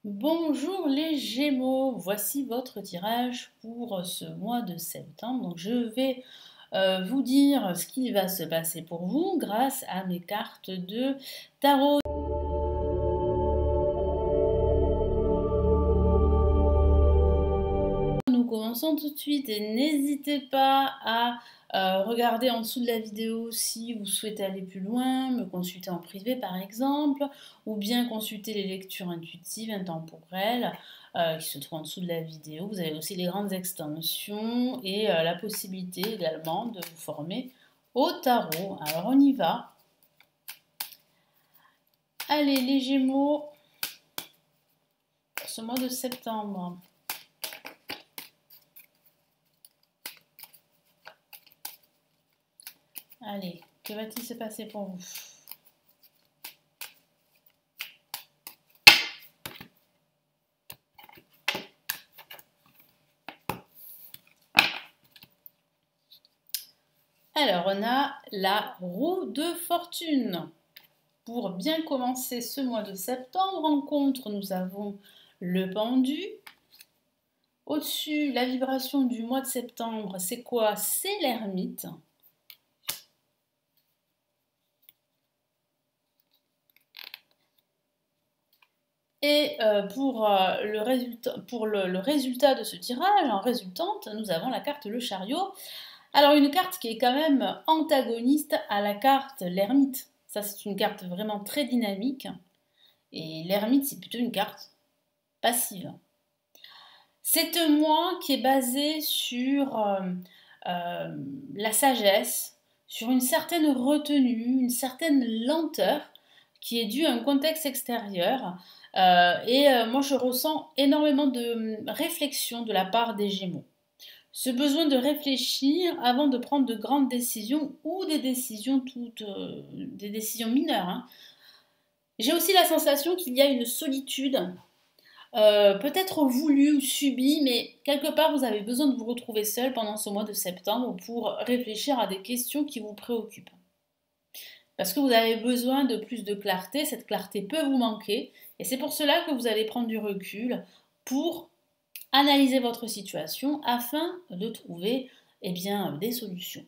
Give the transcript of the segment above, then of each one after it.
Bonjour les Gémeaux, voici votre tirage pour ce mois de septembre. Donc je vais vous dire ce qui va se passer pour vous grâce à mes cartes de tarot. Nous commençons tout de suite et n'hésitez pas à regarder en dessous de la vidéo si vous souhaitez aller plus loin, me consulter en privé par exemple, ou bien consulter les lectures intuitives, intemporelles qui se trouvent en dessous de la vidéo. Vous avez aussi les grandes extensions et la possibilité également de vous former au tarot. Alors on y va. Allez les Gémeaux, pour ce mois de septembre. Allez, que va-t-il se passer pour vous? Alors, on a la roue de fortune. Pour bien commencer ce mois de septembre, en contre, nous avons le pendu. Au-dessus, la vibration du mois de septembre, c'est quoi? C'est l'ermite. Et pour le résultat de ce tirage, en résultante, nous avons la carte le chariot. Alors une carte qui est quand même antagoniste à la carte l'ermite. Ça c'est une carte vraiment très dynamique. Et l'ermite c'est plutôt une carte passive. C'est un mois qui est basé sur la sagesse, sur une certaine retenue, une certaine lenteur qui est due à un contexte extérieur. Moi, je ressens énormément de réflexion de la part des Gémeaux. Ce besoin de réfléchir avant de prendre de grandes décisions ou des décisions des décisions mineures, hein. J'ai aussi la sensation qu'il y a une solitude, peut-être voulue ou subie, mais quelque part vous avez besoin de vous retrouver seul pendant ce mois de septembre pour réfléchir à des questions qui vous préoccupent. Parce que vous avez besoin de plus de clarté, cette clarté peut vous manquer, et c'est pour cela que vous allez prendre du recul pour analyser votre situation afin de trouver des solutions.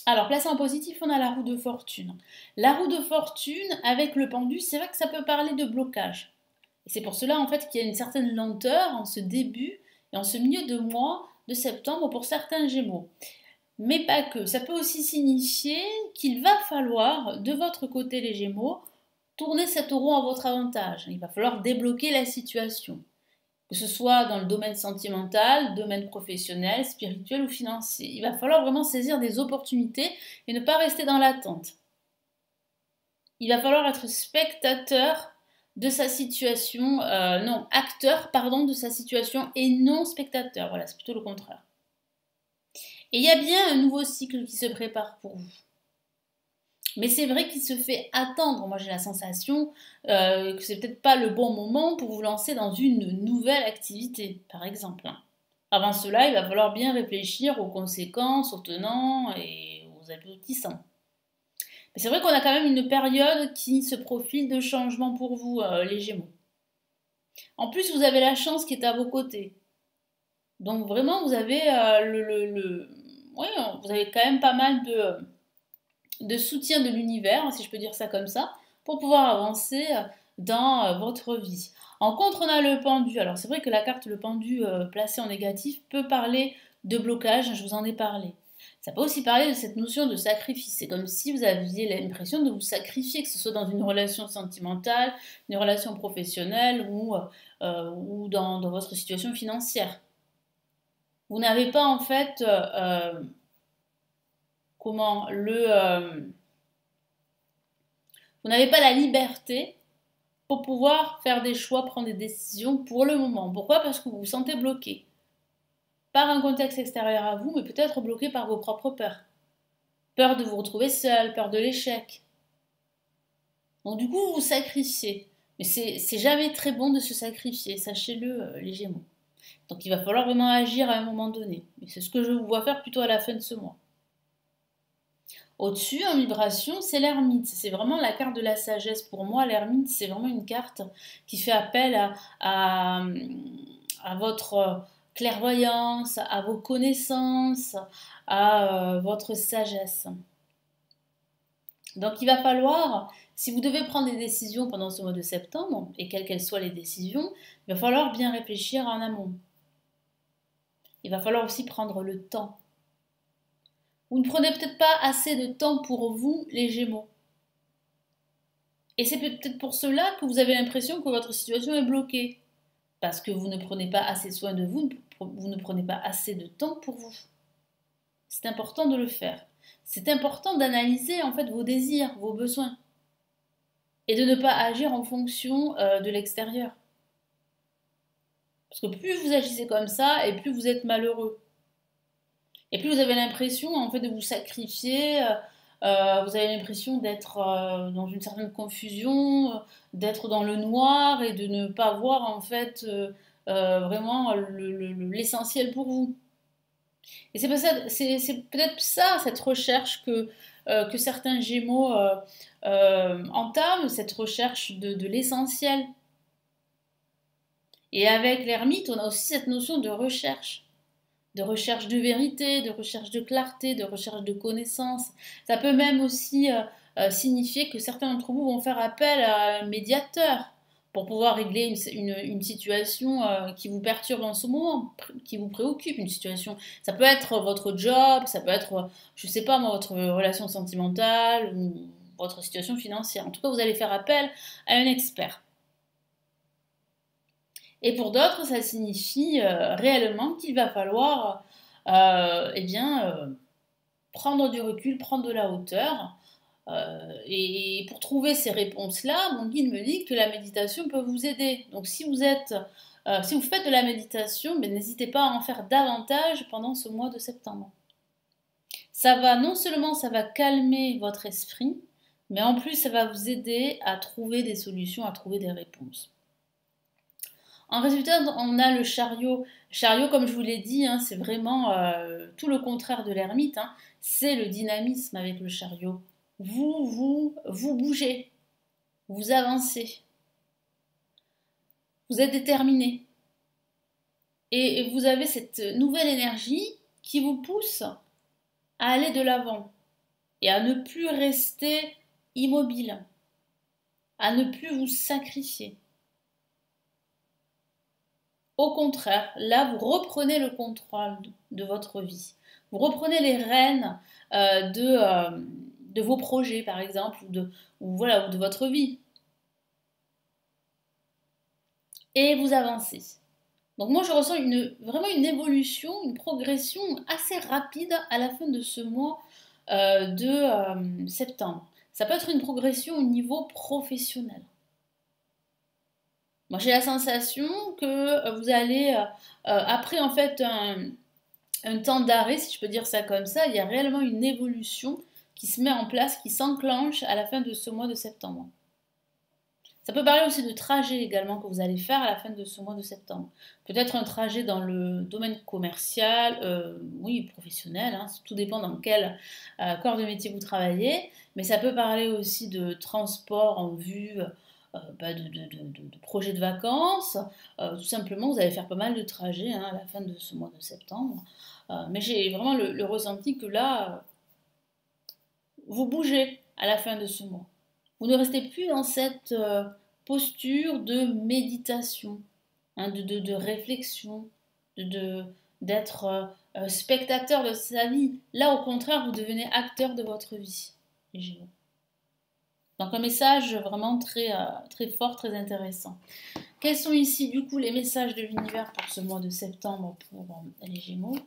Alors, placé en positif, on a la roue de fortune. La roue de fortune, avec le pendu, c'est vrai que ça peut parler de blocage. Et c'est pour cela, en fait, qu'il y a une certaine lenteur en ce début et en ce milieu de mois de septembre pour certains Gémeaux. Mais pas que. Ça peut aussi signifier qu'il va falloir, de votre côté les Gémeaux, tourner cette roue en votre avantage. Il va falloir débloquer la situation. Que ce soit dans le domaine sentimental, domaine professionnel, spirituel ou financier. Il va falloir vraiment saisir des opportunités et ne pas rester dans l'attente. Il va falloir être spectateur de sa situation, acteur, pardon, de sa situation et non spectateur. Voilà, c'est plutôt le contraire. Et il y a bien un nouveau cycle qui se prépare pour vous. Mais c'est vrai qu'il se fait attendre. Moi, j'ai la sensation que c'est peut-être pas le bon moment pour vous lancer dans une nouvelle activité, par exemple. Avant cela, il va falloir bien réfléchir aux conséquences, aux tenants et aux aboutissants. Mais c'est vrai qu'on a quand même une période qui se profile de changement pour vous, les Gémeaux. En plus, vous avez la chance qui est à vos côtés. Donc vraiment, vous avez oui, vous avez quand même pas mal de soutien de l'univers, si je peux dire ça comme ça, pour pouvoir avancer dans votre vie. En contre, on a le pendu. Alors c'est vrai que la carte le pendu placée en négatif peut parler de blocage, je vous en ai parlé. Ça peut aussi parler de cette notion de sacrifice. C'est comme si vous aviez l'impression de vous sacrifier, que ce soit dans une relation sentimentale, une relation professionnelle ou dans votre situation financière. Vous n'avez pas en fait comment vous n'avez pas la liberté pour pouvoir faire des choix, prendre des décisions pour le moment. Pourquoi? Parce que vous vous sentez bloqué par un contexte extérieur à vous, mais peut-être bloqué par vos propres peurs. Peur de vous retrouver seul, peur de l'échec. Donc du coup, vous vous sacrifiez. Mais c'est jamais très bon de se sacrifier, sachez-le, les Gémeaux. Donc il va falloir vraiment agir à un moment donné. Et c'est ce que je vous vois faire plutôt à la fin de ce mois. Au-dessus, en vibration, c'est l'ermite. C'est vraiment la carte de la sagesse. Pour moi, l'ermite, c'est vraiment une carte qui fait appel à votre clairvoyance, à vos connaissances, à votre sagesse. Donc il va falloir, si vous devez prendre des décisions pendant ce mois de septembre, et quelles qu'elles soient les décisions, il va falloir bien réfléchir en amont. Il va falloir aussi prendre le temps. Vous ne prenez peut-être pas assez de temps pour vous, les Gémeaux. Et c'est peut-être pour cela que vous avez l'impression que votre situation est bloquée. Parce que vous ne prenez pas assez soin de vous, vous ne prenez pas assez de temps pour vous. C'est important de le faire. C'est important d'analyser en fait vos désirs, vos besoins. Et de ne pas agir en fonction de l'extérieur. Parce que plus vous agissez comme ça, et plus vous êtes malheureux. Et plus vous avez l'impression en fait de vous sacrifier, vous avez l'impression d'être dans une certaine confusion, d'être dans le noir et de ne pas voir en fait vraiment l'essentiel pour vous. Et c'est peut-être ça, cette recherche que certains Gémeaux entament, cette recherche de l'essentiel. Et avec l'ermite, on a aussi cette notion de recherche de vérité, de recherche de clarté, de recherche de connaissance. Ça peut même aussi signifier que certains d'entre vous vont faire appel à un médiateur pour pouvoir régler une situation qui vous perturbe en ce moment, qui vous préoccupe, une situation. Ça peut être votre job, ça peut être, je ne sais pas moi, votre relation sentimentale ou votre situation financière. En tout cas, vous allez faire appel à un expert. Et pour d'autres, ça signifie réellement qu'il va falloir prendre du recul, prendre de la hauteur. Et pour trouver ces réponses-là, mon guide me dit que la méditation peut vous aider. Donc si vous faites de la méditation, ben, n'hésitez pas à en faire davantage pendant ce mois de septembre. Non seulement ça va calmer votre esprit, mais en plus ça va vous aider à trouver des solutions, à trouver des réponses. En résultat, on a le chariot. Le chariot, comme je vous l'ai dit, hein, c'est vraiment tout le contraire de l'ermite. Hein. C'est le dynamisme avec le chariot. Vous bougez, vous avancez, vous êtes déterminé. Et vous avez cette nouvelle énergie qui vous pousse à aller de l'avant et à ne plus rester immobile, à ne plus vous sacrifier. Au contraire, là, vous reprenez le contrôle de votre vie. Vous reprenez les rênes de vos projets, par exemple, ou de votre vie. Et vous avancez. Donc moi, je ressens vraiment une évolution, une progression assez rapide à la fin de ce mois de septembre. Ça peut être une progression au niveau professionnel. Moi, j'ai la sensation que vous allez, après en fait un temps d'arrêt, si je peux dire ça comme ça, il y a réellement une évolution qui se met en place, qui s'enclenche à la fin de ce mois de septembre. Ça peut parler aussi de trajet également que vous allez faire à la fin de ce mois de septembre. Peut-être un trajet dans le domaine commercial, oui, professionnel, hein, tout dépend dans quel corps de métier vous travaillez, mais ça peut parler aussi de transport en vue de projets de vacances. Tout simplement, vous allez faire pas mal de trajets hein, à la fin de ce mois de septembre. Mais j'ai vraiment le ressenti que là, vous bougez à la fin de ce mois. Vous ne restez plus dans cette posture de méditation, hein, de réflexion, d'être spectateur de sa vie. Là, au contraire, vous devenez acteur de votre vie, les Gémeaux. Donc un message vraiment très fort, très intéressant. Quels sont ici du coup les messages de l'univers pour ce mois de septembre pour les Gémeaux ?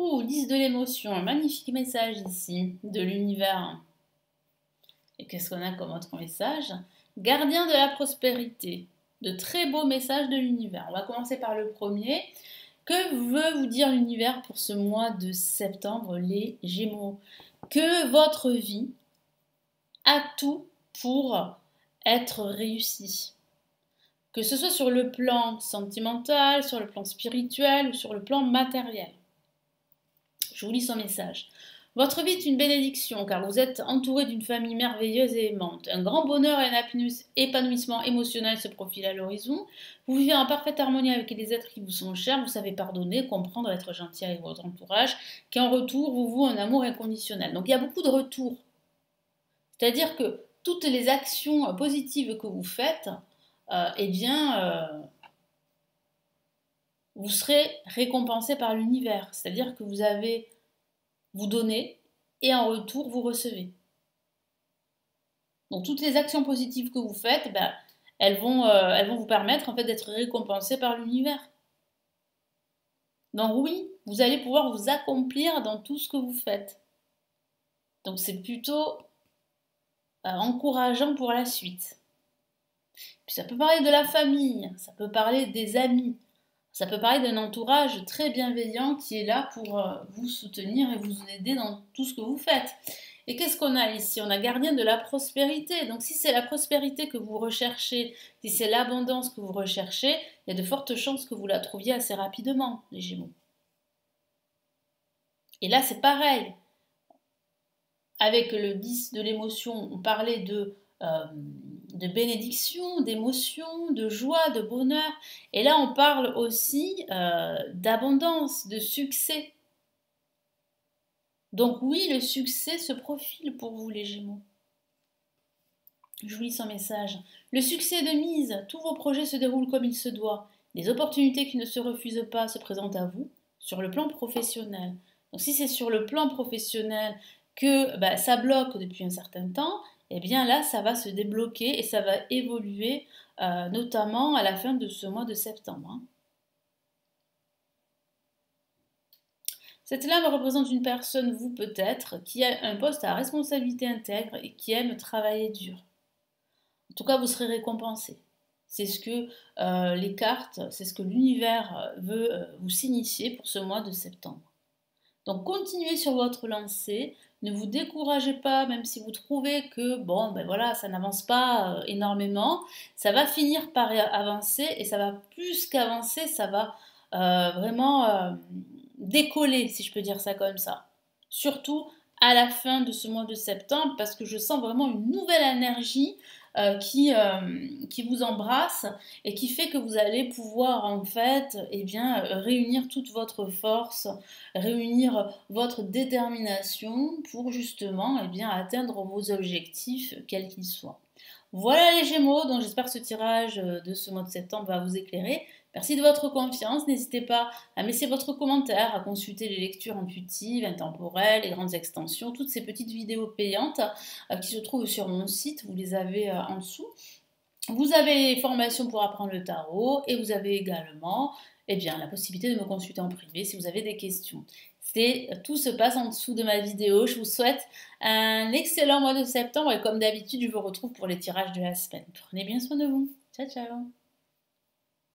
Ouh, 10 de l'émotion, un magnifique message ici de l'univers. Et qu'est-ce qu'on a comme autre message? Gardien de la prospérité. De très beaux messages de l'univers. On va commencer par le premier. Que veut vous dire l'univers pour ce mois de septembre, les Gémeaux? Que votre vie a tout pour être réussie. Que ce soit sur le plan sentimental, sur le plan spirituel ou sur le plan matériel. Je vous lis son message. Votre vie est une bénédiction car vous êtes entouré d'une famille merveilleuse et aimante. Un grand bonheur et un épanouissement émotionnel se profilent à l'horizon. Vous vivez en parfaite harmonie avec les êtres qui vous sont chers. Vous savez pardonner, comprendre, être gentil avec votre entourage, qui en retour vous voue un amour inconditionnel. Donc il y a beaucoup de retours. C'est-à-dire que toutes les actions positives que vous faites, vous serez récompensé par l'univers. C'est-à-dire que vous donnez et en retour vous recevez. Donc toutes les actions positives que vous faites, elles vont vous permettre en fait d'être récompensées par l'univers. Donc oui, vous allez pouvoir vous accomplir dans tout ce que vous faites. Donc c'est plutôt encourageant pour la suite. Puis ça peut parler de la famille, ça peut parler des amis, ça peut parler d'un entourage très bienveillant qui est là pour vous soutenir et vous aider dans tout ce que vous faites. Et qu'est-ce qu'on a ici? On a gardien de la prospérité. Donc si c'est la prospérité que vous recherchez, si c'est l'abondance que vous recherchez, il y a de fortes chances que vous la trouviez assez rapidement, les Gémeaux. Et là, c'est pareil. Avec le 10 de l'émotion, on parlait de bénédiction, d'émotion, de joie, de bonheur. Et là, on parle aussi d'abondance, de succès. Donc oui, le succès se profile pour vous, les Gémeaux. Je vous lis son message. Le succès est de mise. Tous vos projets se déroulent comme il se doit. Les opportunités qui ne se refusent pas se présentent à vous sur le plan professionnel. Donc si c'est sur le plan professionnel que ça bloque depuis un certain temps, eh bien là, ça va se débloquer et ça va évoluer, notamment à la fin de ce mois de septembre. Cette lame représente une personne, vous peut-être, qui a un poste à responsabilité intègre et qui aime travailler dur. En tout cas, vous serez récompensé. C'est ce que les cartes, c'est ce que l'univers veut vous signifier pour ce mois de septembre. Donc continuez sur votre lancée, ne vous découragez pas, même si vous trouvez que ça n'avance pas énormément, ça va finir par avancer et ça va plus qu'avancer, ça va vraiment décoller, si je peux dire ça comme ça. Surtout à la fin de ce mois de septembre, parce que je sens vraiment une nouvelle énergie qui vous embrasse et qui fait que vous allez pouvoir en fait réunir toute votre force, réunir votre détermination pour justement atteindre vos objectifs quels qu'ils soient. Voilà les Gémeaux, donc j'espère que ce tirage de ce mois de septembre va vous éclairer. Merci de votre confiance. N'hésitez pas à me laisser votre commentaire, à consulter les lectures intuitives, intemporelles, les grandes extensions, toutes ces petites vidéos payantes qui se trouvent sur mon site. Vous les avez en dessous. Vous avez les formations pour apprendre le tarot et vous avez également la possibilité de me consulter en privé si vous avez des questions. Tout se passe en dessous de ma vidéo. Je vous souhaite un excellent mois de septembre et comme d'habitude, je vous retrouve pour les tirages de la semaine. Prenez bien soin de vous. Ciao, ciao.